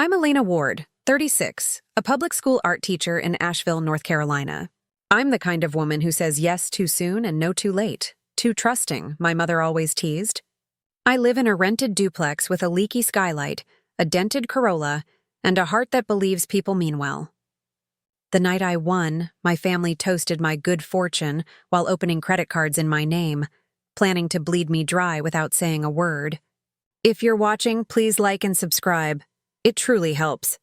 I'm Elena Ward, 36, a public school art teacher in Asheville, North Carolina. I'm the kind of woman who says yes too soon and no too late. Too trusting, my mother always teased. I live in a rented duplex with a leaky skylight, a dented Corolla, and a heart that believes people mean well. The night I won, my family toasted my good fortune while opening credit cards in my name, planning to bleed me dry without saying a word. If you're watching, please like and subscribe. It truly helps.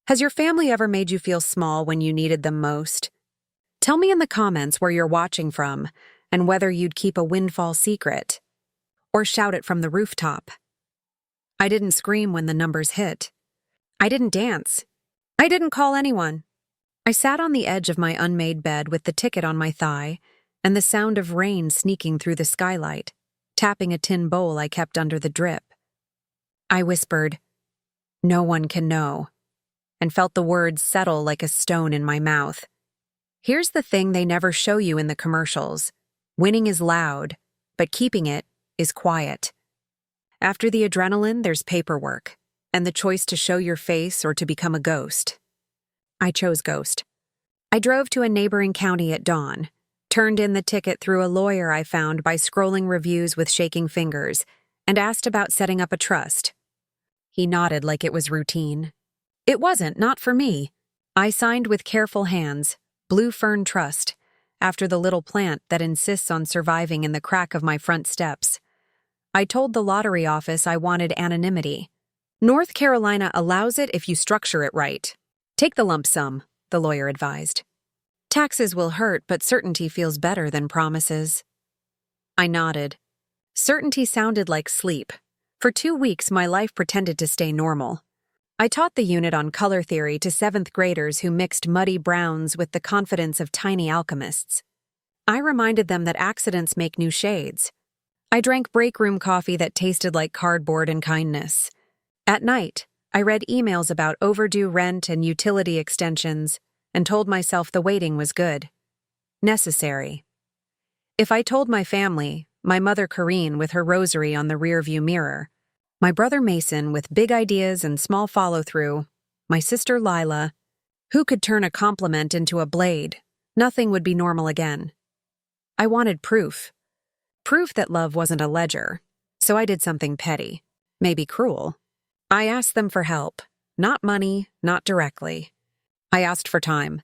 Has your family ever made you feel small when you needed them most? Tell me in the comments where you're watching from and whether you'd keep a windfall secret or shout it from the rooftop. I didn't scream when the numbers hit. I didn't dance. I didn't call anyone. I sat on the edge of my unmade bed with the ticket on my thigh and the sound of rain sneaking through the skylight, tapping a tin bowl I kept under the drip. I whispered, "No one can know," and felt the words settle like a stone in my mouth. Here's the thing they never show you in the commercials. Winning is loud, but keeping it is quiet. After the adrenaline, there's paperwork, and the choice to show your face or to become a ghost. I chose ghost. I drove to a neighboring county at dawn, turned in the ticket through a lawyer I found by scrolling reviews with shaking fingers, and asked about setting up a trust. He nodded like it was routine. It wasn't, not for me. I signed with careful hands, Blue Fern Trust, after the little plant that insists on surviving in the crack of my front steps. I told the lottery office I wanted anonymity. North Carolina allows it if you structure it right. Take the lump sum, the lawyer advised. Taxes will hurt, but certainty feels better than promises. I nodded. Certainty sounded like sleep. For 2 weeks, my life pretended to stay normal. I taught the unit on color theory to 7th graders who mixed muddy browns with the confidence of tiny alchemists. I reminded them that accidents make new shades. I drank break room coffee that tasted like cardboard and kindness. At night, I read emails about overdue rent and utility extensions and told myself the waiting was good. Necessary. If I told my family, my mother Corrine with her rosary on the rearview mirror, my brother Mason with big ideas and small follow-through, my sister Lila, who could turn a compliment into a blade, nothing would be normal again. I wanted proof. Proof that love wasn't a ledger, so I did something petty, maybe cruel. I asked them for help, not money, not directly. I asked for time,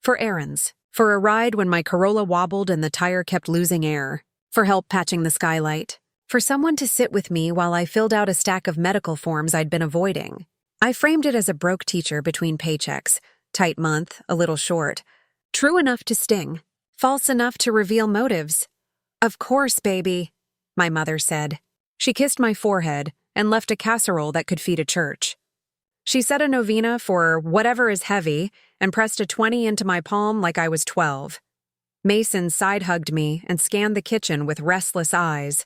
for errands, for a ride when my Corolla wobbled and the tire kept losing air, for help patching the skylight, for someone to sit with me while I filled out a stack of medical forms I'd been avoiding. I framed it as a broke teacher between paychecks, tight month, a little short, true enough to sting, false enough to reveal motives. "Of course, baby," my mother said. She kissed my forehead and left a casserole that could feed a church. She said a novena for whatever is heavy and pressed a 20 into my palm like I was 12. Mason side-hugged me and scanned the kitchen with restless eyes.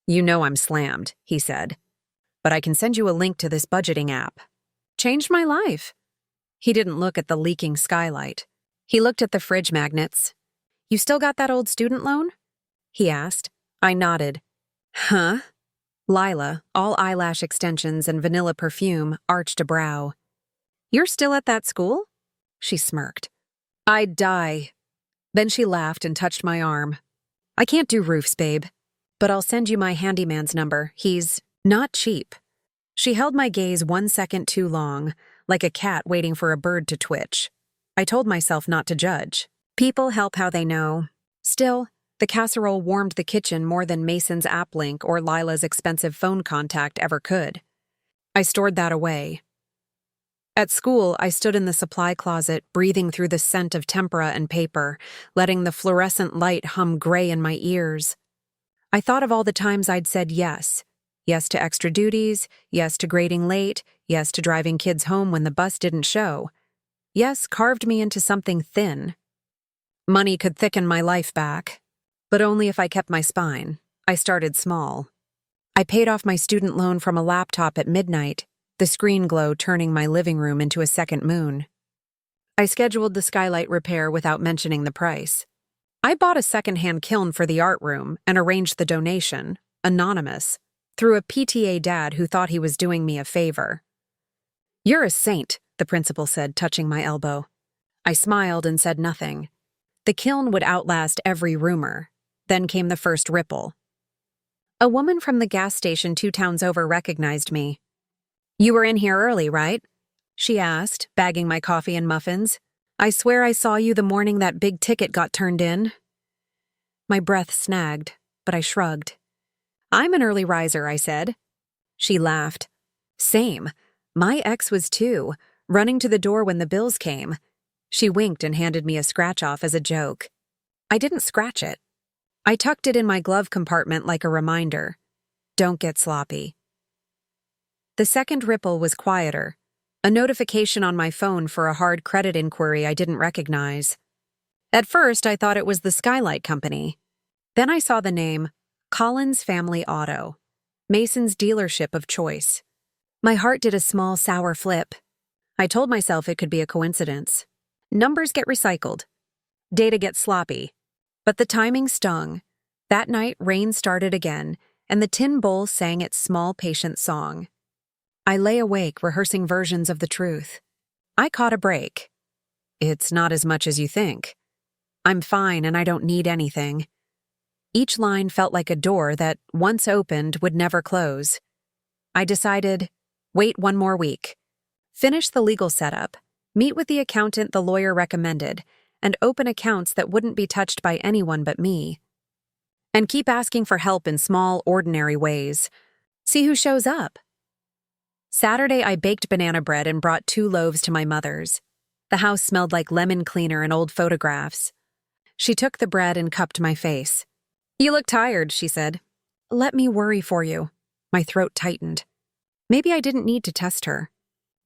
"You know I'm slammed," he said, "but I can send you a link to this budgeting app." Changed my life. He didn't look at the leaking skylight. He looked at the fridge magnets. "You still got that old student loan?" he asked. I nodded. "Huh?" Lila, all eyelash extensions and vanilla perfume, arched a brow. "You're still at that school?" She smirked. "I'd die." Then she laughed and touched my arm. "I can't do roofs, babe, but I'll send you my handyman's number. He's not cheap." She held my gaze 1 second too long, like a cat waiting for a bird to twitch. I told myself not to judge. People help how they know. Still, the casserole warmed the kitchen more than Mason's app link or Lila's expensive phone contact ever could. I stored that away. At school, I stood in the supply closet, breathing through the scent of tempera and paper, letting the fluorescent light hum gray in my ears. I thought of all the times I'd said yes. Yes to extra duties, yes to grading late, yes to driving kids home when the bus didn't show. Yes carved me into something thin. Money could thicken my life back, but only if I kept my spine. I started small. I paid off my student loan from a laptop at midnight, the screen glow turning my living room into a second moon. I scheduled the skylight repair without mentioning the price. I bought a secondhand kiln for the art room and arranged the donation, anonymous, through a PTA dad who thought he was doing me a favor. "You're a saint," the principal said, touching my elbow. I smiled and said nothing. The kiln would outlast every rumor. Then came the first ripple. A woman from the gas station 2 towns over recognized me. "You were in here early, right?" she asked, bagging my coffee and muffins. "I swear I saw you the morning that big ticket got turned in." My breath snagged, but I shrugged. "I'm an early riser," I said. She laughed. "Same. My ex was too, running to the door when the bills came." She winked and handed me a scratch-off as a joke. I didn't scratch it. I tucked it in my glove compartment like a reminder. Don't get sloppy. The second ripple was quieter. A notification on my phone for a hard credit inquiry I didn't recognize. At first, I thought it was the Skylight Company. Then I saw the name Collins Family Auto, Mason's dealership of choice. My heart did a small sour flip. I told myself it could be a coincidence. Numbers get recycled. Data gets sloppy. But the timing stung. That night, rain started again, and the tin bowl sang its small, patient song. I lay awake, rehearsing versions of the truth. I caught a break. "It's not as much as you think. I'm fine and I don't need anything." Each line felt like a door that, once opened, would never close. I decided, wait 1 more week. Finish the legal setup, meet with the accountant the lawyer recommended, and open accounts that wouldn't be touched by anyone but me. And keep asking for help in small, ordinary ways. See who shows up. Saturday, I baked banana bread and brought 2 loaves to my mother's. The house smelled like lemon cleaner and old photographs. She took the bread and cupped my face. "You look tired," she said. "Let me worry for you." My throat tightened. Maybe I didn't need to test her.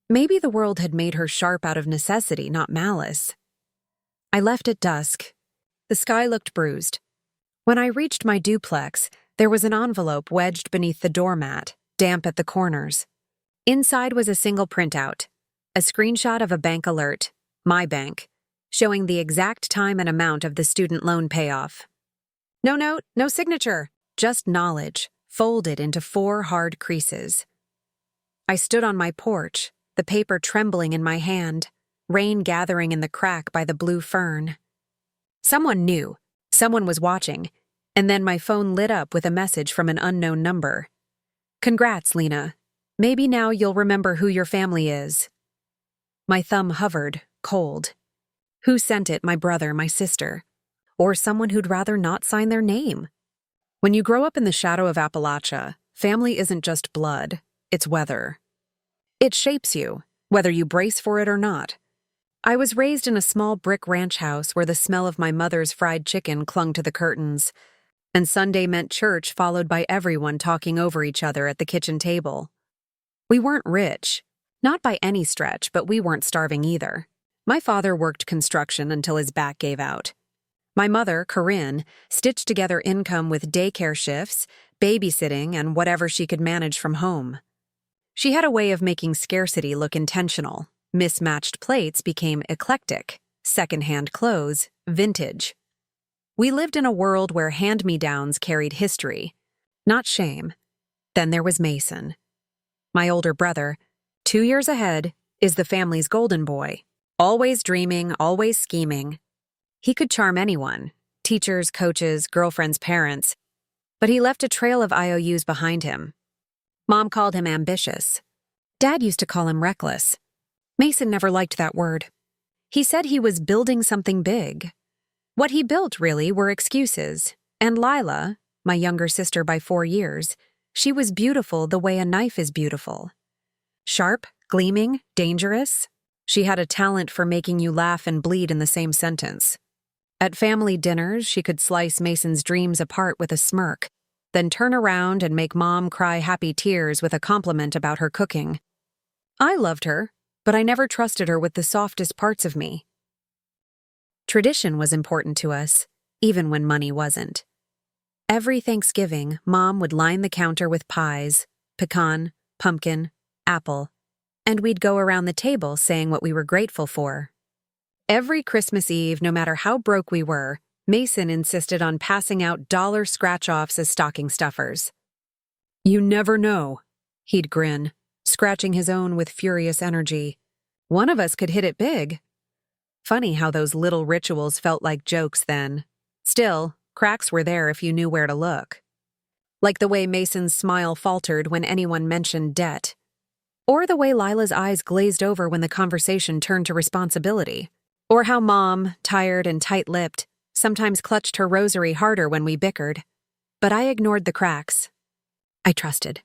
Maybe the world had made her sharp out of necessity, not malice. I left at dusk. The sky looked bruised. When I reached my duplex, there was an envelope wedged beneath the doormat, damp at the corners. Inside was a single printout, a screenshot of a bank alert, my bank, showing the exact time and amount of the student loan payoff. No note, no signature, just knowledge, folded into 4 hard creases. I stood on my porch, the paper trembling in my hand, rain gathering in the crack by the blue fern. Someone knew, someone was watching, and then my phone lit up with a message from an unknown number. "Congrats, Lena. Maybe now you'll remember who your family is." My thumb hovered, cold. Who sent it? My brother, my sister. Or someone who'd rather not sign their name. When you grow up in the shadow of Appalachia, family isn't just blood, it's weather. It shapes you, whether you brace for it or not. I was raised in a small brick ranch house where the smell of my mother's fried chicken clung to the curtains, and Sunday meant church followed by everyone talking over each other at the kitchen table. We weren't rich, not by any stretch, but we weren't starving either. My father worked construction until his back gave out. My mother, Corinne, stitched together income with daycare shifts, babysitting, and whatever she could manage from home. She had a way of making scarcity look intentional. Mismatched plates became eclectic, secondhand clothes, vintage. We lived in a world where hand-me-downs carried history, not shame. Then there was Mason. My older brother, 2 years ahead, is the family's golden boy. Always dreaming, always scheming. He could charm anyone, teachers, coaches, girlfriends, parents, but he left a trail of IOUs behind him. Mom called him ambitious. Dad used to call him reckless. Mason never liked that word. He said he was building something big. What he built, really, were excuses. And Lila, my younger sister by 4 years, she was beautiful the way a knife is beautiful. Sharp, gleaming, dangerous. She had a talent for making you laugh and bleed in the same sentence. At family dinners, she could slice Mason's dreams apart with a smirk, then turn around and make Mom cry happy tears with a compliment about her cooking. I loved her, but I never trusted her with the softest parts of me. Tradition was important to us, even when money wasn't. Every Thanksgiving, Mom would line the counter with pies, pecan, pumpkin, apple, and we'd go around the table saying what we were grateful for. Every Christmas Eve, no matter how broke we were, Mason insisted on passing out dollar scratch-offs as stocking stuffers. "You never know," he'd grin. scratching his own with furious energy. One of us could hit it big. Funny how those little rituals felt like jokes then. Still, cracks were there if you knew where to look. Like the way Mason's smile faltered when anyone mentioned debt. Or the way Lila's eyes glazed over when the conversation turned to responsibility. Or how Mom, tired and tight-lipped, sometimes clutched her rosary harder when we bickered. But I ignored the cracks. I trusted.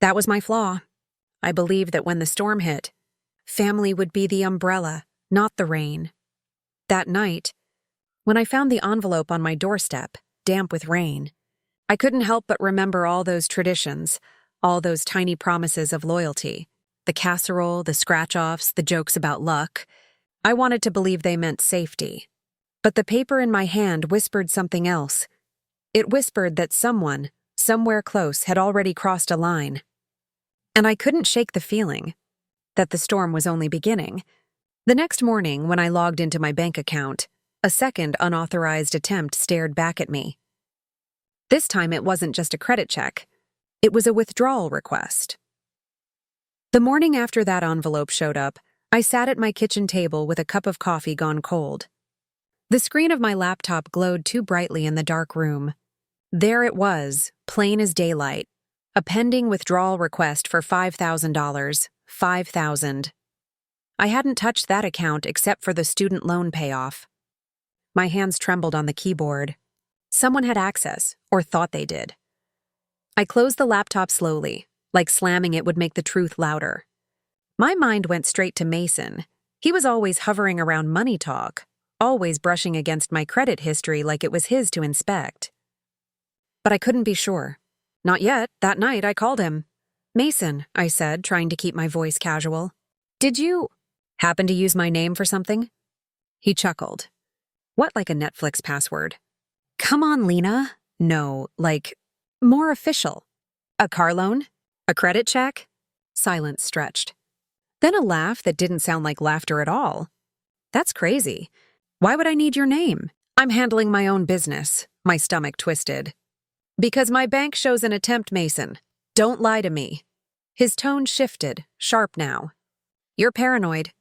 That was my flaw. I believed that when the storm hit, family would be the umbrella, not the rain. That night, when I found the envelope on my doorstep, damp with rain, I couldn't help but remember all those traditions, all those tiny promises of loyalty. The casserole, the scratch-offs, the jokes about luck. I wanted to believe they meant safety. But the paper in my hand whispered something else. It whispered that someone, somewhere close, had already crossed a line. And I couldn't shake the feeling that the storm was only beginning. The next morning, when I logged into my bank account, a second unauthorized attempt stared back at me. This time it wasn't just a credit check. It was a withdrawal request. The morning after that envelope showed up, I sat at my kitchen table with a cup of coffee gone cold. The screen of my laptop glowed too brightly in the dark room. There it was, plain as daylight. A pending withdrawal request for $5,000. $5,000. I hadn't touched that account except for the student loan payoff. My hands trembled on the keyboard. Someone had access, or thought they did. I closed the laptop slowly, like slamming it would make the truth louder. My mind went straight to Mason. He was always hovering around money talk, always brushing against my credit history like it was his to inspect. But I couldn't be sure. Not yet. That night, I called him. "Mason," I said, trying to keep my voice casual. "Did you happen to use my name for something?" He chuckled. "What, like a Netflix password?" "Come on, Lena." "No, like, more official." "A car loan? A credit check?" Silence stretched. Then a laugh that didn't sound like laughter at all. "That's crazy. Why would I need your name? I'm handling my own business." My stomach twisted. "Because my bank shows an attempt, Mason. Don't lie to me." His tone shifted, sharp now. "You're paranoid.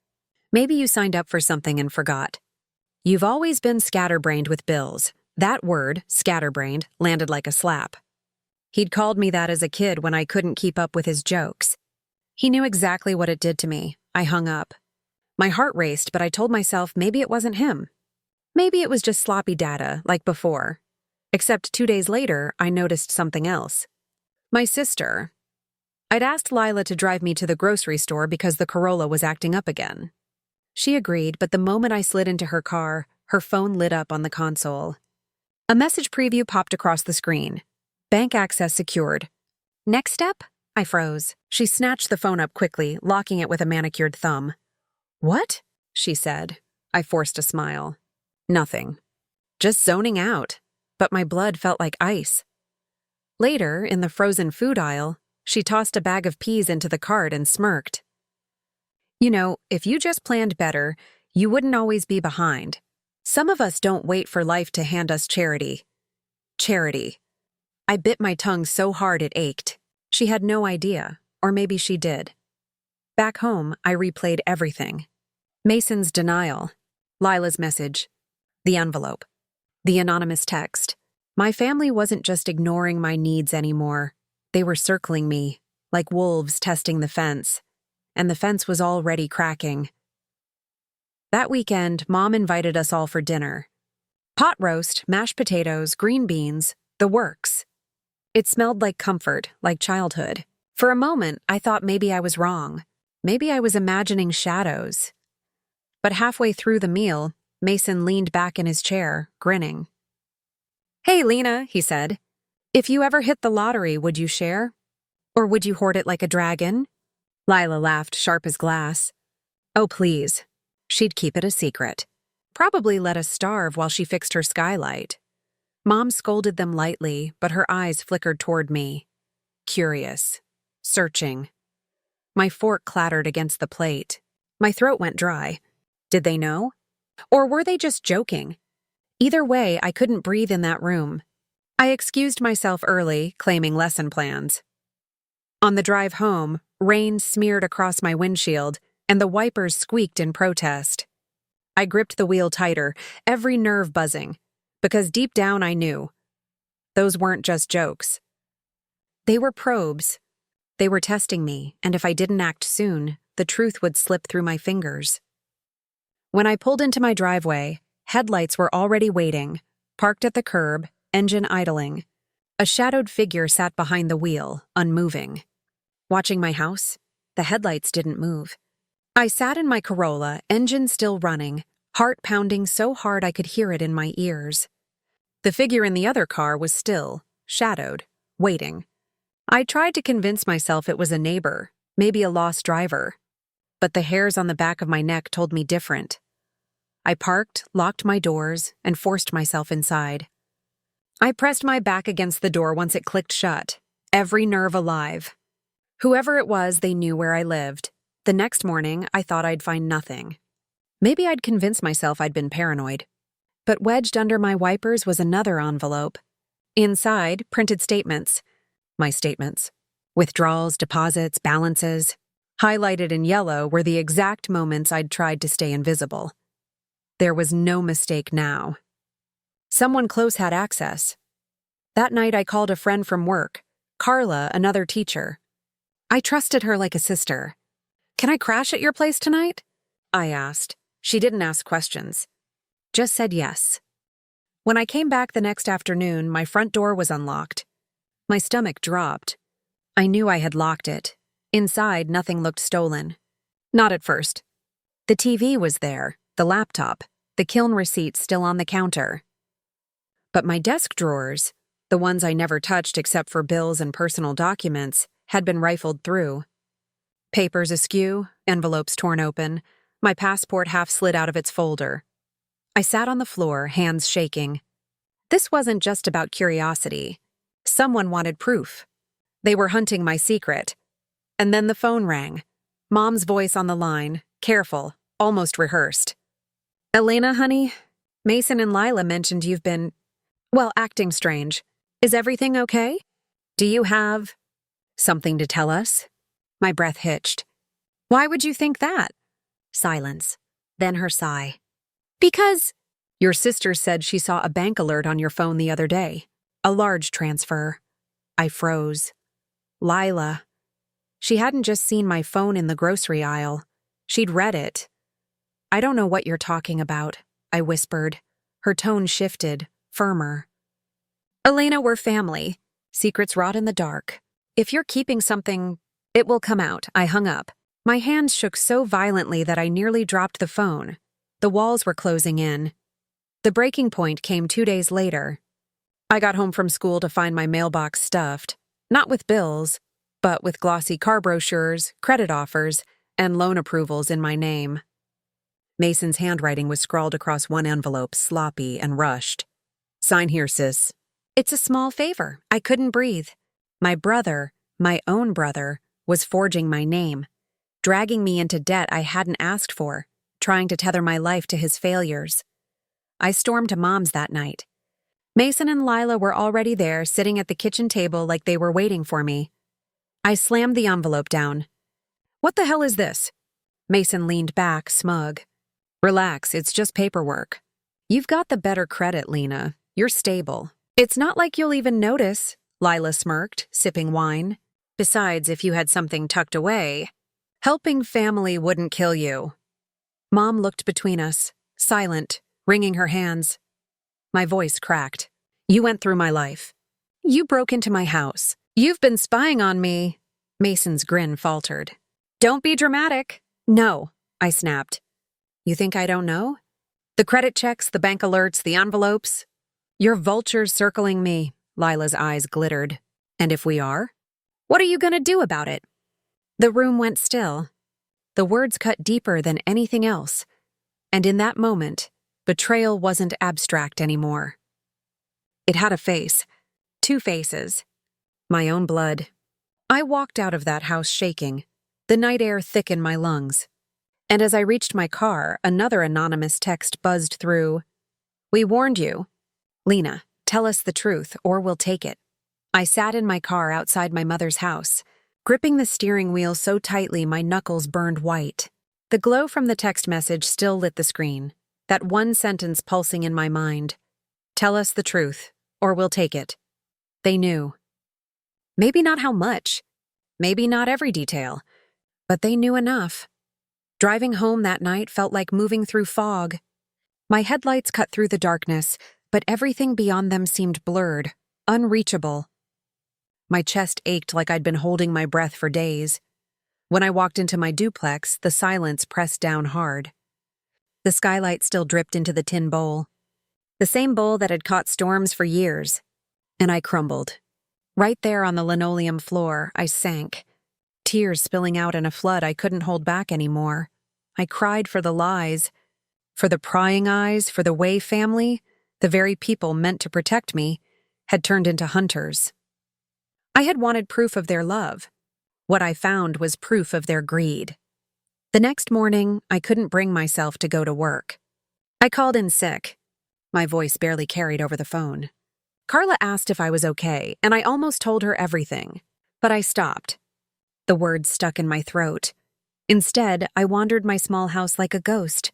Maybe you signed up for something and forgot. You've always been scatterbrained with bills." That word, scatterbrained, landed like a slap. He'd called me that as a kid when I couldn't keep up with his jokes. He knew exactly what it did to me. I hung up. My heart raced, but I told myself maybe it wasn't him. Maybe it was just sloppy data, like before. Except 2 days later, I noticed something else. My sister. I'd asked Lila to drive me to the grocery store because the Corolla was acting up again. She agreed, but the moment I slid into her car, her phone lit up on the console. A message preview popped across the screen. "Bank access secured." "Next step?" I froze. She snatched the phone up quickly, locking it with a manicured thumb. "What?" she said. I forced a smile. "Nothing. Just zoning out." But my blood felt like ice. Later, in the frozen food aisle, she tossed a bag of peas into the cart and smirked. "You know, if you just planned better, you wouldn't always be behind. Some of us don't wait for life to hand us charity." Charity. I bit my tongue so hard it ached. She had no idea, or maybe she did. Back home, I replayed everything. Mason's denial, Lila's message, the envelope, the anonymous text. My family wasn't just ignoring my needs anymore. They were circling me, like wolves testing the fence. And the fence was already cracking. That weekend, Mom invited us all for dinner. Pot roast, mashed potatoes, green beans, the works. It smelled like comfort, like childhood. For a moment, I thought maybe I was wrong. Maybe I was imagining shadows. But halfway through the meal, Mason leaned back in his chair, grinning. "Hey, Lena," he said. "If you ever hit the lottery, would you share? Or would you hoard it like a dragon?" Lila laughed, sharp as glass. "Oh, please." She'd keep it a secret. Probably let us starve while she fixed her skylight. Mom scolded them lightly, but her eyes flickered toward me. Curious. Searching. My fork clattered against the plate. My throat went dry. Did they know? Or were they just joking? Either way, I couldn't breathe in that room. I excused myself early, claiming lesson plans. On the drive home, rain smeared across my windshield, and the wipers squeaked in protest. I gripped the wheel tighter, every nerve buzzing, because deep down I knew. Those weren't just jokes. They were probes. They were testing me, and if I didn't act soon, the truth would slip through my fingers. When I pulled into my driveway, headlights were already waiting, parked at the curb, engine idling. A shadowed figure sat behind the wheel, unmoving. Watching my house, the headlights didn't move. I sat in my Corolla, engine still running, heart pounding so hard I could hear it in my ears. The figure in the other car was still, shadowed, waiting. I tried to convince myself it was a neighbor, maybe a lost driver. But the hairs on the back of my neck told me different. I parked, locked my doors, and forced myself inside. I pressed my back against the door once it clicked shut, every nerve alive. Whoever it was, they knew where I lived. The next morning, I thought I'd find nothing. Maybe I'd convince myself I'd been paranoid. But wedged under my wipers was another envelope. Inside, printed statements. My statements. Withdrawals, deposits, balances. Highlighted in yellow were the exact moments I'd tried to stay invisible. There was no mistake now. Someone close had access. That night I called a friend from work, Carla, another teacher. I trusted her like a sister. "Can I crash at your place tonight?" I asked. She didn't ask questions. Just said yes. When I came back the next afternoon, my front door was unlocked. My stomach dropped. I knew I had locked it. Inside, nothing looked stolen. Not at first. The TV was there, the laptop, the kiln receipt still on the counter. But my desk drawers, the ones I never touched except for bills and personal documents, had been rifled through. Papers askew, envelopes torn open, my passport half slid out of its folder. I sat on the floor, hands shaking. This wasn't just about curiosity. Someone wanted proof. They were hunting my secret. And then the phone rang. Mom's voice on the line, careful, almost rehearsed. "Elena, honey, Mason and Lila mentioned you've been, acting strange. Is everything okay? Do you have something to tell us?" My breath hitched. "Why would you think that?" Silence. Then her sigh. "Because your sister said she saw a bank alert on your phone the other day. A large transfer." I froze. Lila. She hadn't just seen my phone in the grocery aisle. She'd read it. "I don't know what you're talking about," I whispered. Her tone shifted, firmer. "Elena, we're family. Secrets rot in the dark. If you're keeping something, it will come out." I hung up. My hands shook so violently that I nearly dropped the phone. The walls were closing in. The breaking point came 2 days later. I got home from school to find my mailbox stuffed, not with bills, but with glossy car brochures, credit offers, and loan approvals in my name. Mason's handwriting was scrawled across one envelope, sloppy and rushed. "Sign here, sis." It's a small favor. I couldn't breathe. My brother, my own brother, was forging my name, dragging me into debt I hadn't asked for, trying to tether my life to his failures. I stormed to Mom's that night. Mason and Lila were already there, sitting at the kitchen table like they were waiting for me. I slammed the envelope down. "What the hell is this?" Mason leaned back, smug. "Relax, it's just paperwork." "You've got the better credit, Lena. You're stable." "It's not like you'll even notice," Lila smirked, sipping wine. "Besides, if you had something tucked away, helping family wouldn't kill you." Mom looked between us, silent, wringing her hands. My voice cracked. "You went through my life. You broke into my house. You've been spying on me." Mason's grin faltered. "Don't be dramatic." "No," I snapped. "You think I don't know? The credit checks, the bank alerts, the envelopes. You're vultures circling me." Lila's eyes glittered. "And if we are? What are you going to do about it?" The room went still. The words cut deeper than anything else. And in that moment, betrayal wasn't abstract anymore. It had a face. 2 faces. My own blood. I walked out of that house shaking, the night air thick in my lungs. And as I reached my car, another anonymous text buzzed through. "We warned you. Lena, tell us the truth, or we'll take it." I sat in my car outside my mother's house. gripping the steering wheel so tightly my knuckles burned white. The glow from the text message still lit the screen, that one sentence pulsing in my mind. Tell us the truth, or we'll take it. They knew. Maybe not how much, maybe not every detail, but they knew enough. Driving home that night felt like moving through fog. My headlights cut through the darkness, but everything beyond them seemed blurred, unreachable. My chest ached like I'd been holding my breath for days. When I walked into my duplex, the silence pressed down hard. The skylight still dripped into the tin bowl. The same bowl that had caught storms for years. And I crumbled. Right there on the linoleum floor, I sank. Tears spilling out in a flood I couldn't hold back anymore. I cried for the lies, for the prying eyes, for the way family, the very people meant to protect me, had turned into hunters. I had wanted proof of their love. What I found was proof of their greed. The next morning, I couldn't bring myself to go to work. I called in sick. My voice barely carried over the phone. Carla asked if I was okay, and I almost told her everything. But I stopped. The words stuck in my throat. Instead, I wandered my small house like a ghost.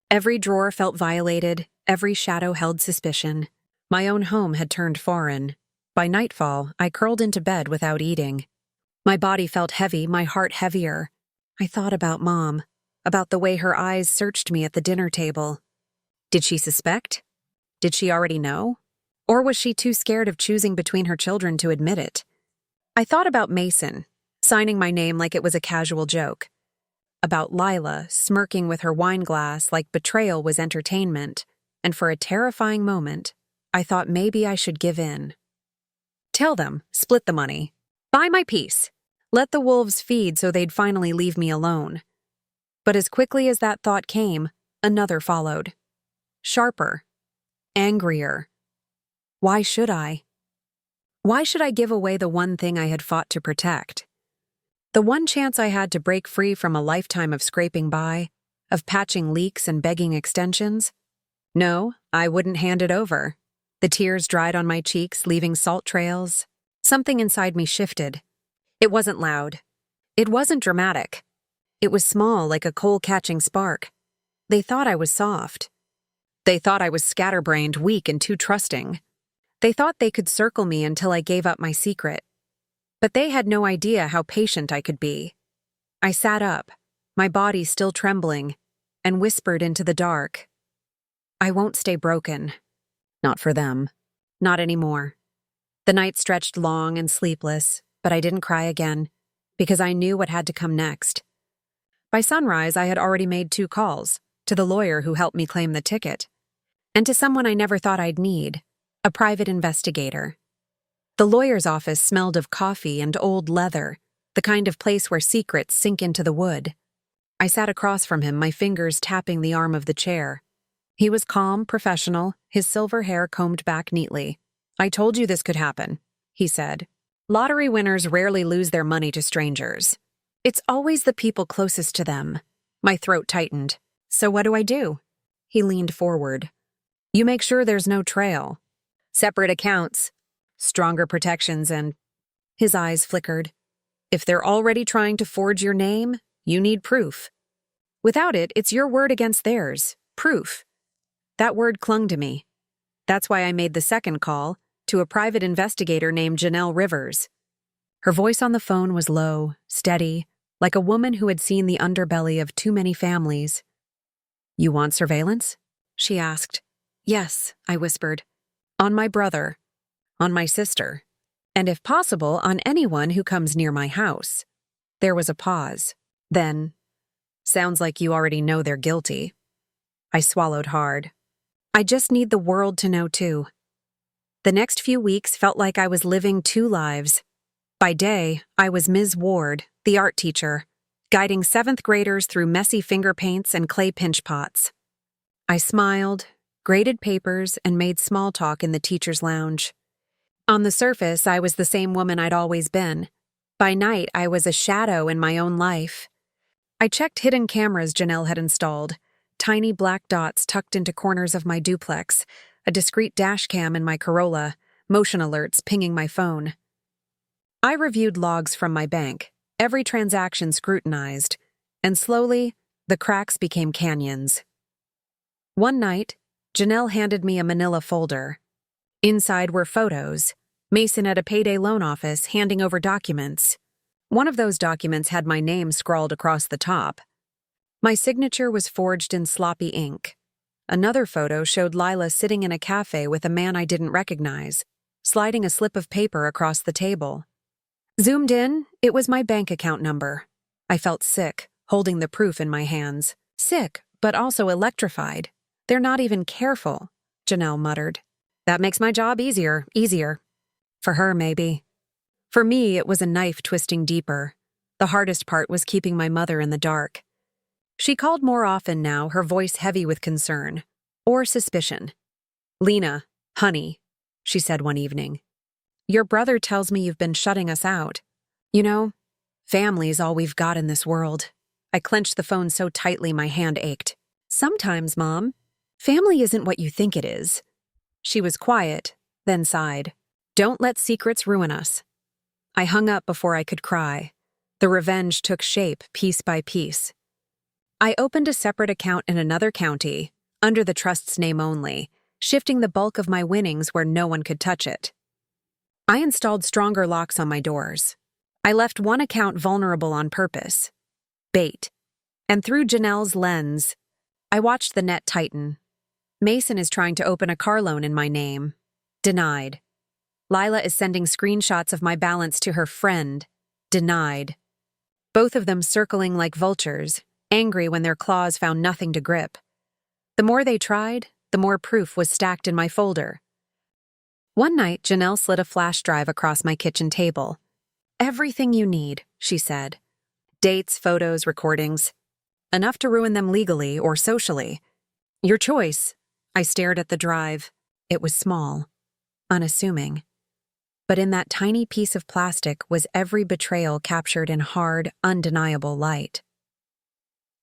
Every drawer felt violated, every shadow held suspicion. My own home had turned foreign. By nightfall, I curled into bed without eating. My body felt heavy, my heart heavier. I thought about Mom, about the way her eyes searched me at the dinner table. Did she suspect? Did she already know? Or was she too scared of choosing between her children to admit it? I thought about Mason, signing my name like it was a casual joke. About Lila, smirking with her wine glass like betrayal was entertainment, and for a terrifying moment, I thought maybe I should give in. Tell them, split the money. Buy my piece. Let the wolves feed so they'd finally leave me alone. But as quickly as that thought came, another followed. Sharper. Angrier. Why should I? Why should I give away the one thing I had fought to protect? The one chance I had to break free from a lifetime of scraping by, of patching leaks and begging extensions? No, I wouldn't hand it over. The tears dried on my cheeks, leaving salt trails. Something inside me shifted. It wasn't loud. It wasn't dramatic. It was small, like a coal-catching spark. They thought I was soft. They thought I was scatterbrained, weak, and too trusting. They thought they could circle me until I gave up my secret. But they had no idea how patient I could be. I sat up, my body still trembling, and whispered into the dark. I won't stay broken. Not for them. Not anymore. The night stretched long and sleepless, but I didn't cry again, because I knew what had to come next. By sunrise, I had already made 2 calls, to the lawyer who helped me claim the ticket, and to someone I never thought I'd need, a private investigator. The lawyer's office smelled of coffee and old leather, the kind of place where secrets sink into the wood. I sat across from him, my fingers tapping the arm of the chair. He was calm, professional, his silver hair combed back neatly. I told you this could happen, he said. Lottery winners rarely lose their money to strangers. It's always the people closest to them. My throat tightened. So what do? He leaned forward. You make sure there's no trail. Separate accounts. Stronger protections and... His eyes flickered. If they're already trying to forge your name, you need proof. Without it, it's your word against theirs. Proof. That word clung to me. That's why I made the second call, to a private investigator named Janelle Rivers. Her voice on the phone was low, steady, like a woman who had seen the underbelly of too many families. You want surveillance? She asked. Yes, I whispered. On my brother. On my sister. And if possible, on anyone who comes near my house. There was a pause. Then, sounds like you already know they're guilty. I swallowed hard. I just need the world to know too. The next few weeks felt like I was living 2 lives. By day, I was Ms. Ward, the art teacher, guiding 7th graders through messy finger paints and clay pinch pots. I smiled, graded papers, and made small talk in the teacher's lounge. On the surface, I was the same woman I'd always been. By night, I was a shadow in my own life. I checked hidden cameras Janelle had installed, tiny black dots tucked into corners of my duplex, a discreet dash cam in my Corolla, motion alerts pinging my phone. I reviewed logs from my bank, every transaction scrutinized, and slowly, the cracks became canyons. One night, Janelle handed me a manila folder. Inside were photos, Mason at a payday loan office handing over documents. One of those documents had my name scrawled across the top. My signature was forged in sloppy ink. Another photo showed Lila sitting in a cafe with a man I didn't recognize, sliding a slip of paper across the table. Zoomed in, it was my bank account number. I felt sick, holding the proof in my hands. Sick, but also electrified. They're not even careful, Janelle muttered. That makes my job easier. For her, maybe. For me, it was a knife twisting deeper. The hardest part was keeping my mother in the dark. She called more often now, her voice heavy with concern. Or suspicion. "Lena, honey," she said one evening. "Your brother tells me you've been shutting us out. You know, family's all we've got in this world." I clenched the phone so tightly my hand ached. "Sometimes, Mom, family isn't what you think it is." She was quiet, then sighed. "Don't let secrets ruin us." I hung up before I could cry. The revenge took shape piece by piece. I opened a separate account in another county, under the trust's name only, shifting the bulk of my winnings where no one could touch it. I installed stronger locks on my doors. I left one account vulnerable on purpose. Bait. And through Janelle's lens, I watched the net tighten. Mason is trying to open a car loan in my name. Denied. Lila is sending screenshots of my balance to her friend. Denied. Both of them circling like vultures, angry when their claws found nothing to grip. The more they tried, the more proof was stacked in my folder. One night, Janelle slid a flash drive across my kitchen table. "Everything you need," she said. "Dates, photos, recordings. Enough to ruin them legally or socially. Your choice." I stared at the drive. It was small, unassuming. But in that tiny piece of plastic was every betrayal captured in hard, undeniable light.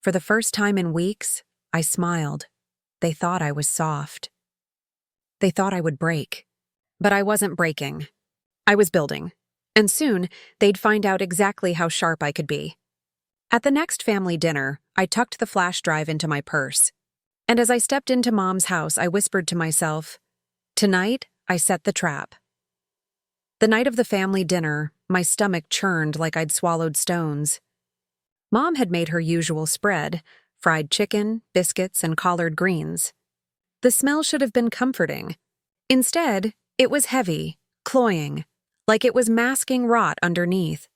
For the first time in weeks, I smiled. They thought I was soft. They thought I would break. But I wasn't breaking. I was building. And soon, they'd find out exactly how sharp I could be. At the next family dinner, I tucked the flash drive into my purse. And as I stepped into Mom's house, I whispered to myself, "Tonight, I set the trap." The night of the family dinner, my stomach churned like I'd swallowed stones. Mom had made her usual spread, fried chicken, biscuits, and collard greens. The smell should have been comforting. Instead, it was heavy, cloying, like it was masking rot underneath.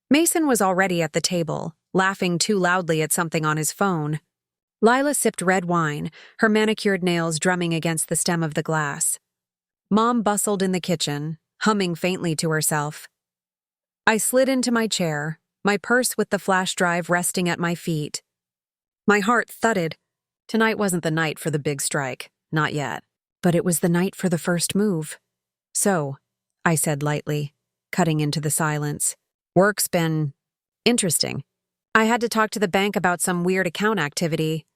Mason was already at the table, laughing too loudly at something on his phone. Lila sipped red wine, her manicured nails drumming against the stem of the glass. Mom bustled in the kitchen, humming faintly to herself. I slid into my chair, my purse with the flash drive resting at my feet. My heart thudded. Tonight wasn't the night for the big strike, not yet. But it was the night for the first move. "So," I said lightly, cutting into the silence, "work's been interesting. I had to talk to the bank about some weird account activity."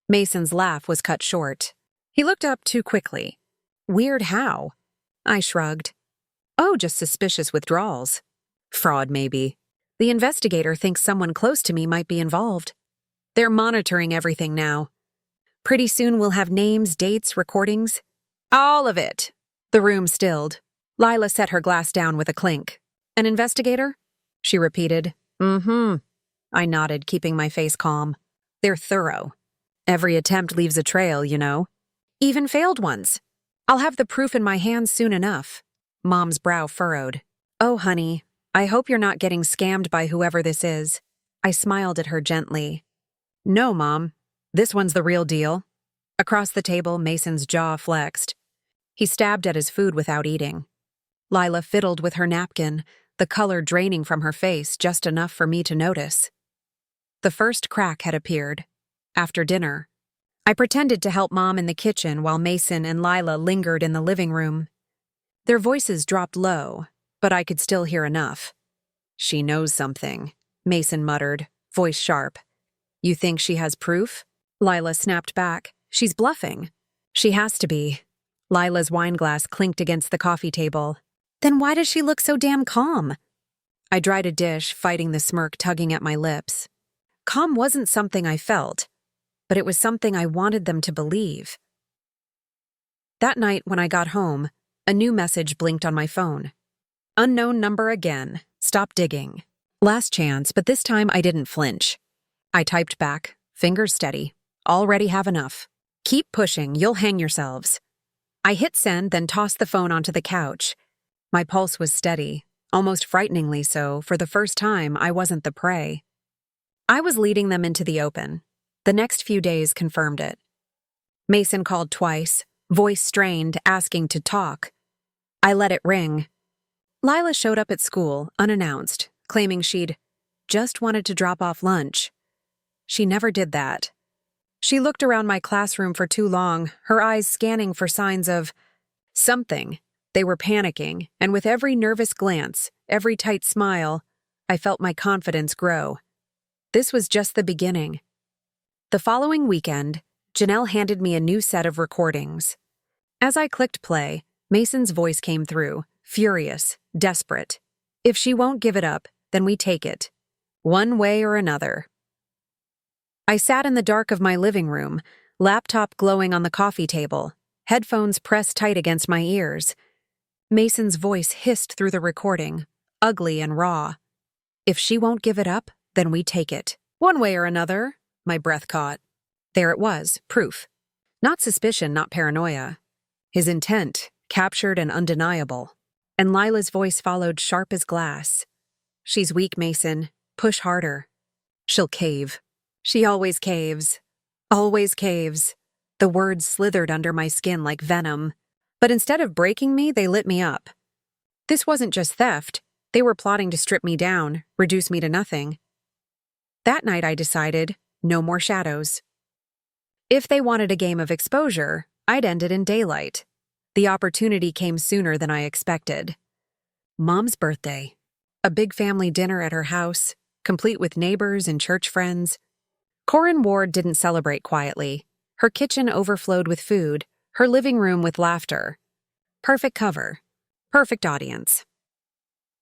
Mason's laugh was cut short. He looked up too quickly. "Weird how?" I shrugged. "Oh, just suspicious withdrawals. Fraud, maybe. The investigator thinks someone close to me might be involved. They're monitoring everything now. Pretty soon we'll have names, dates, recordings. All of it." The room stilled. Lila set her glass down with a clink. "An investigator?" she repeated. "Mm-hmm." I nodded, keeping my face calm. "They're thorough. Every attempt leaves a trail, you know. Even failed ones. I'll have the proof in my hands soon enough." Mom's brow furrowed. "Oh, honey, I hope you're not getting scammed by whoever this is." I smiled at her gently. "No, Mom. This one's the real deal." Across the table, Mason's jaw flexed. He stabbed at his food without eating. Lila fiddled with her napkin, the color draining from her face just enough for me to notice. The first crack had appeared. After dinner, I pretended to help Mom in the kitchen while Mason and Lila lingered in the living room. Their voices dropped low, but I could still hear enough. "She knows something," Mason muttered, voice sharp. "You think she has proof?" Lila snapped back. "She's bluffing." "She has to be." Lila's wineglass clinked against the coffee table. "Then why does she look so damn calm?" I dried a dish, fighting the smirk tugging at my lips. Calm wasn't something I felt, but it was something I wanted them to believe. That night, when I got home, a new message blinked on my phone. Unknown number again. Stop digging. Last chance, but this time I didn't flinch. I typed back, fingers steady. Already have enough. Keep pushing, you'll hang yourselves. I hit send, then tossed the phone onto the couch. My pulse was steady, almost frighteningly so. For the first time, I wasn't the prey. I was leading them into the open. The next few days confirmed it. Mason called twice, voice strained, asking to talk. I let it ring. Lila showed up at school, unannounced, claiming she'd just wanted to drop off lunch. She never did that. She looked around my classroom for too long, her eyes scanning for signs of something. They were panicking, and with every nervous glance, every tight smile, I felt my confidence grow. This was just the beginning. The following weekend, Janelle handed me a new set of recordings. As I clicked play, Mason's voice came through, furious, desperate. If she won't give it up, then we take it. One way or another. I sat in the dark of my living room, laptop glowing on the coffee table, headphones pressed tight against my ears. Mason's voice hissed through the recording, ugly and raw. If she won't give it up, then we take it. One way or another, my breath caught. There it was, proof. Not suspicion, not paranoia. His intent, captured and undeniable. And Lila's voice followed, sharp as glass. She's weak, Mason. Push harder. She'll cave. She always caves. Always caves. The words slithered under my skin like venom. But instead of breaking me, they lit me up. This wasn't just theft. They were plotting to strip me down, reduce me to nothing. That night I decided, no more shadows. If they wanted a game of exposure, I'd end it in daylight. The opportunity came sooner than I expected. Mom's birthday. A big family dinner at her house, complete with neighbors and church friends. Corinne Ward didn't celebrate quietly. Her kitchen overflowed with food, her living room with laughter. Perfect cover. Perfect audience.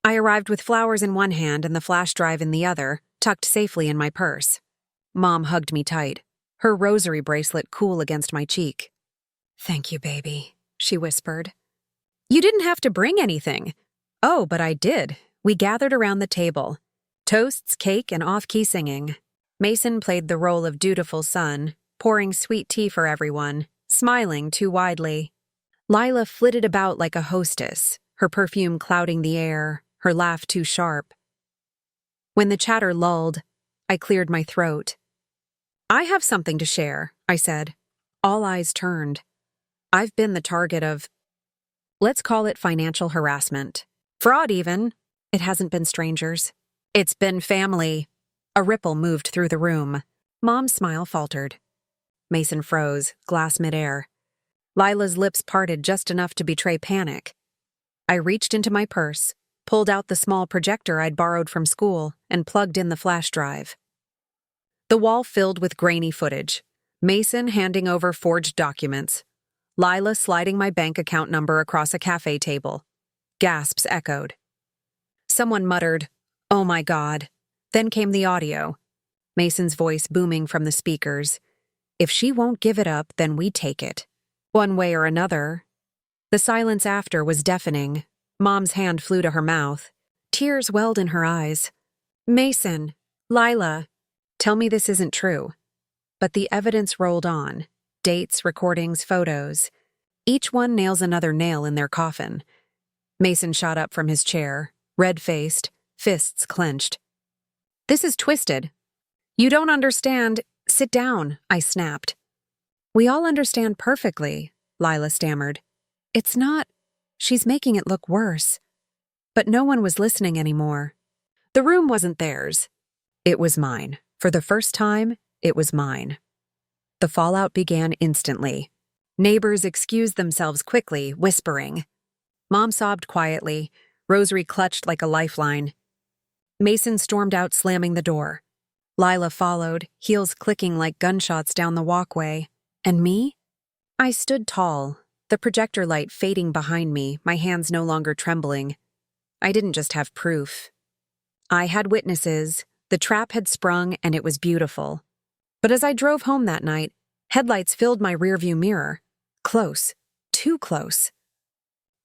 I arrived with flowers in one hand and the flash drive in the other, tucked safely in my purse. Mom hugged me tight, her rosary bracelet cool against my cheek. "Thank you, baby," she whispered. "You didn't have to bring anything." "Oh, but I did." We gathered around the table. Toasts, cake, and off-key singing. Mason played the role of dutiful son, pouring sweet tea for everyone, smiling too widely. Lila flitted about like a hostess, her perfume clouding the air, her laugh too sharp. When the chatter lulled, I cleared my throat. "I have something to share," I said. All eyes turned. I've been the target of, let's call it financial harassment. Fraud even. It hasn't been strangers. It's been family. A ripple moved through the room. Mom's smile faltered. Mason froze, glass midair. Lila's lips parted just enough to betray panic. I reached into my purse, pulled out the small projector I'd borrowed from school, and plugged in the flash drive. The wall filled with grainy footage. Mason handing over forged documents. Lila sliding my bank account number across a cafe table. Gasps echoed. Someone muttered, "Oh my God." Then came the audio. Mason's voice booming from the speakers. "If she won't give it up, then we take it. One way or another." The silence after was deafening. Mom's hand flew to her mouth. Tears welled in her eyes. "Mason, Lila, tell me this isn't true." But the evidence rolled on. Dates, recordings, photos. Each one nails another nail in their coffin. Mason shot up from his chair, red-faced, fists clenched. "This is twisted. You don't understand." "Sit down," I snapped. "We all understand perfectly," Lila stammered. "It's not. She's making it look worse." But no one was listening anymore. The room wasn't theirs. It was mine. For the first time, it was mine. The fallout began instantly. Neighbors excused themselves quickly, whispering. Mom sobbed quietly. Rosary clutched like a lifeline. Mason stormed out, slamming the door. Lila followed, heels clicking like gunshots down the walkway. And me? I stood tall, the projector light fading behind me, my hands no longer trembling. I didn't just have proof. I had witnesses, the trap had sprung, and it was beautiful. But as I drove home that night, headlights filled my rearview mirror. Close. Too close.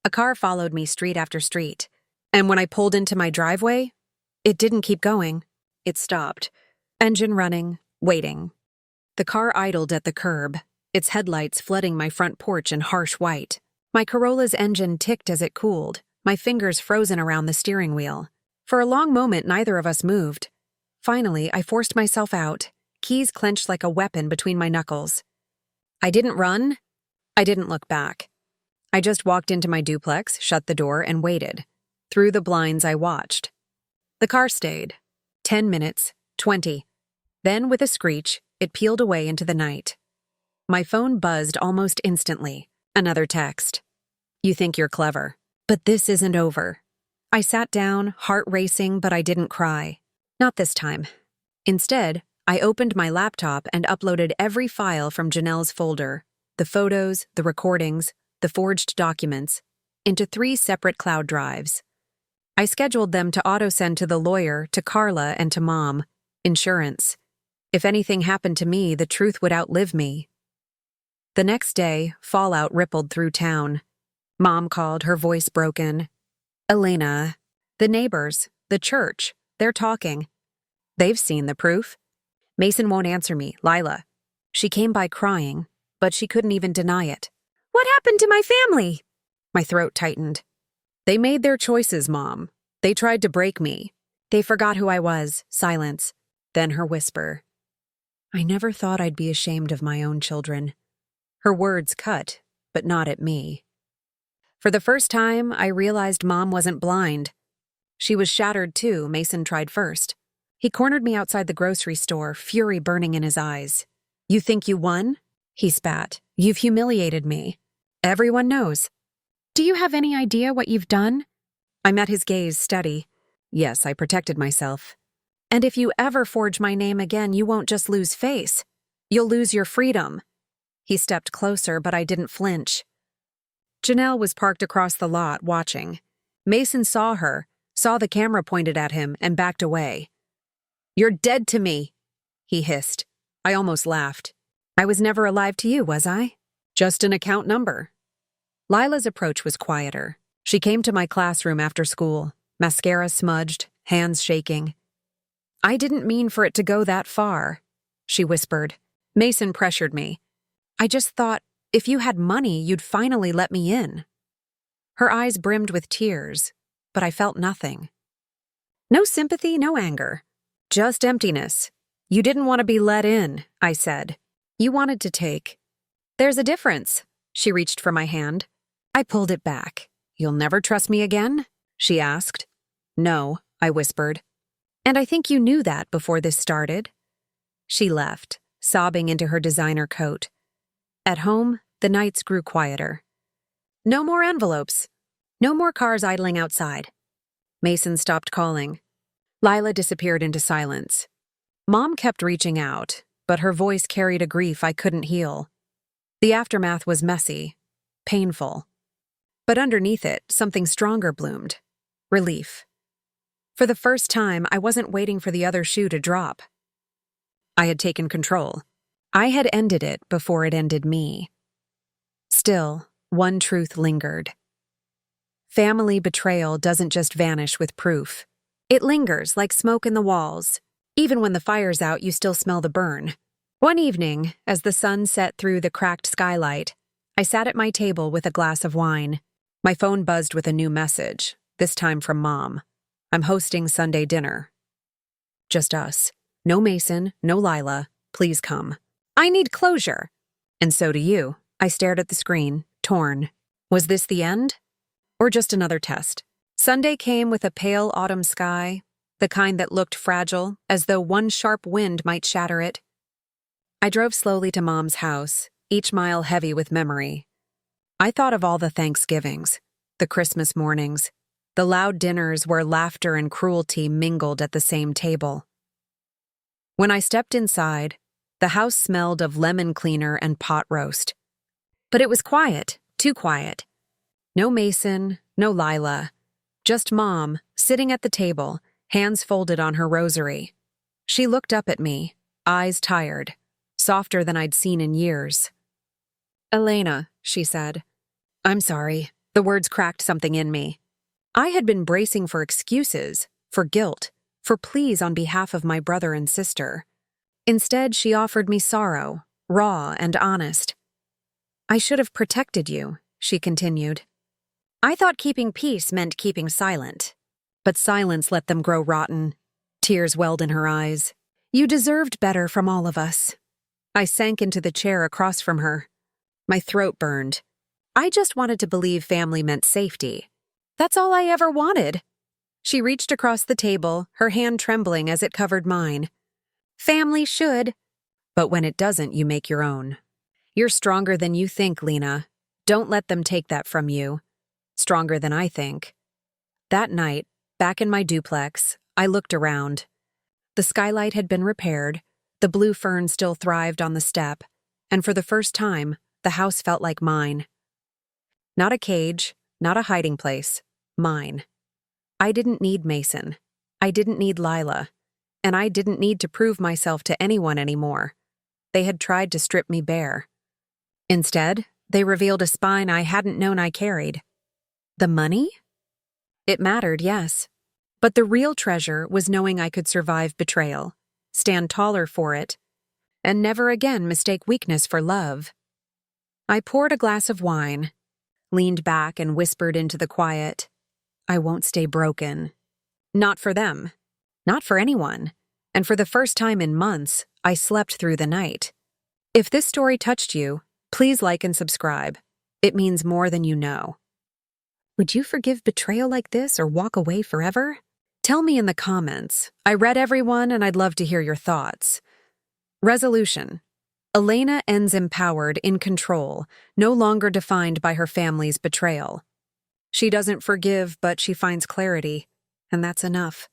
A car followed me street after street, and when I pulled into my driveway, it didn't keep going. It stopped. Engine running, waiting. The car idled at the curb, its headlights flooding my front porch in harsh white. My Corolla's engine ticked as it cooled, my fingers frozen around the steering wheel. For a long moment, neither of us moved. Finally, I forced myself out, keys clenched like a weapon between my knuckles. I didn't run. I didn't look back. I just walked into my duplex, shut the door, and waited. Through the blinds, I watched. The car stayed. 10 minutes, 20. Then, with a screech, it peeled away into the night. My phone buzzed almost instantly. Another text. You think you're clever, but this isn't over. I sat down, heart racing, but I didn't cry. Not this time. Instead, I opened my laptop and uploaded every file from Janelle's folder, the photos, the recordings, the forged documents, into 3 separate cloud drives. I scheduled them to auto-send to the lawyer, to Carla, and to Mom. Insurance. If anything happened to me, the truth would outlive me. The next day, fallout rippled through town. Mom called, her voice broken. Elena, the neighbors, the church, they're talking. They've seen the proof. Mason won't answer me, Lila. She came by crying, but she couldn't even deny it. What happened to my family? My throat tightened. They made their choices, Mom. They tried to break me. They forgot who I was. Silence. Then her whisper. I never thought I'd be ashamed of my own children. Her words cut, but not at me. For the first time, I realized Mom wasn't blind. She was shattered too. Mason tried first. He cornered me outside the grocery store, fury burning in his eyes. You think you won? He spat. You've humiliated me. Everyone knows. Do you have any idea what you've done? I met his gaze steady. Yes, I protected myself. And if you ever forge my name again, you won't just lose face. You'll lose your freedom. He stepped closer, but I didn't flinch. Janelle was parked across the lot, watching. Mason saw her, saw the camera pointed at him, and backed away. You're dead to me, he hissed. I almost laughed. I was never alive to you, was I? Just an account number. Lila's approach was quieter. She came to my classroom after school, mascara smudged, hands shaking. I didn't mean for it to go that far, she whispered. Mason pressured me. I just thought, if you had money, you'd finally let me in. Her eyes brimmed with tears, but I felt nothing. No sympathy, no anger. Just emptiness. You didn't want to be let in, I said. You wanted to take. There's a difference. She reached for my hand. I pulled it back. You'll never trust me again? She asked. No, I whispered. And I think you knew that before this started. She left, sobbing into her designer coat. At home, the nights grew quieter. No more envelopes. No more cars idling outside. Mason stopped calling. Lila disappeared into silence. Mom kept reaching out, but her voice carried a grief I couldn't heal. The aftermath was messy, painful. But underneath it, something stronger bloomed. Relief. For the first time, I wasn't waiting for the other shoe to drop. I had taken control. I had ended it before it ended me. Still, one truth lingered. Family betrayal doesn't just vanish with proof. It lingers like smoke in the walls. Even when the fire's out, you still smell the burn. One evening, as the sun set through the cracked skylight, I sat at my table with a glass of wine. My phone buzzed with a new message, this time from Mom. I'm hosting Sunday dinner. Just us. No Mason, no Lila. Please come. I need closure. And so do you. I stared at the screen, torn. Was this the end? Or just another test? Sunday came with a pale autumn sky, the kind that looked fragile, as though one sharp wind might shatter it. I drove slowly to Mom's house, each mile heavy with memory. I thought of all the Thanksgivings, the Christmas mornings, the loud dinners where laughter and cruelty mingled at the same table. When I stepped inside, the house smelled of lemon cleaner and pot roast. But it was quiet, too quiet. No Mason, no Lila. Just Mom, sitting at the table, hands folded on her rosary. She looked up at me, eyes tired, softer than I'd seen in years. "Elena," she said. "I'm sorry." The words cracked something in me. I had been bracing for excuses, for guilt, for pleas on behalf of my brother and sister. Instead, she offered me sorrow, raw and honest. "I should have protected you," she continued. I thought keeping peace meant keeping silent. But silence let them grow rotten. Tears welled in her eyes. "You deserved better from all of us." I sank into the chair across from her. My throat burned. I just wanted to believe family meant safety. That's all I ever wanted. She reached across the table, her hand trembling as it covered mine. "Family should. But when it doesn't, you make your own. You're stronger than you think, Lena. Don't let them take that from you. Stronger than I think." That night, back in my duplex, I looked around. The skylight had been repaired, the blue fern still thrived on the step, and for the first time, the house felt like mine. Not a cage, not a hiding place, mine. I didn't need Mason. I didn't need Lila. And I didn't need to prove myself to anyone anymore. They had tried to strip me bare. Instead, they revealed a spine I hadn't known I carried. The money? It mattered, yes. But the real treasure was knowing I could survive betrayal, stand taller for it, and never again mistake weakness for love. I poured a glass of wine, leaned back and whispered into the quiet, "I won't stay broken." Not for them. Not for anyone. And for the first time in months, I slept through the night. If this story touched you, please like and subscribe. It means more than you know. Would you forgive betrayal like this or walk away forever? Tell me in the comments. I read everyone and I'd love to hear your thoughts. Resolution. Elena ends empowered, in control, no longer defined by her family's betrayal. She doesn't forgive, but she finds clarity, and that's enough.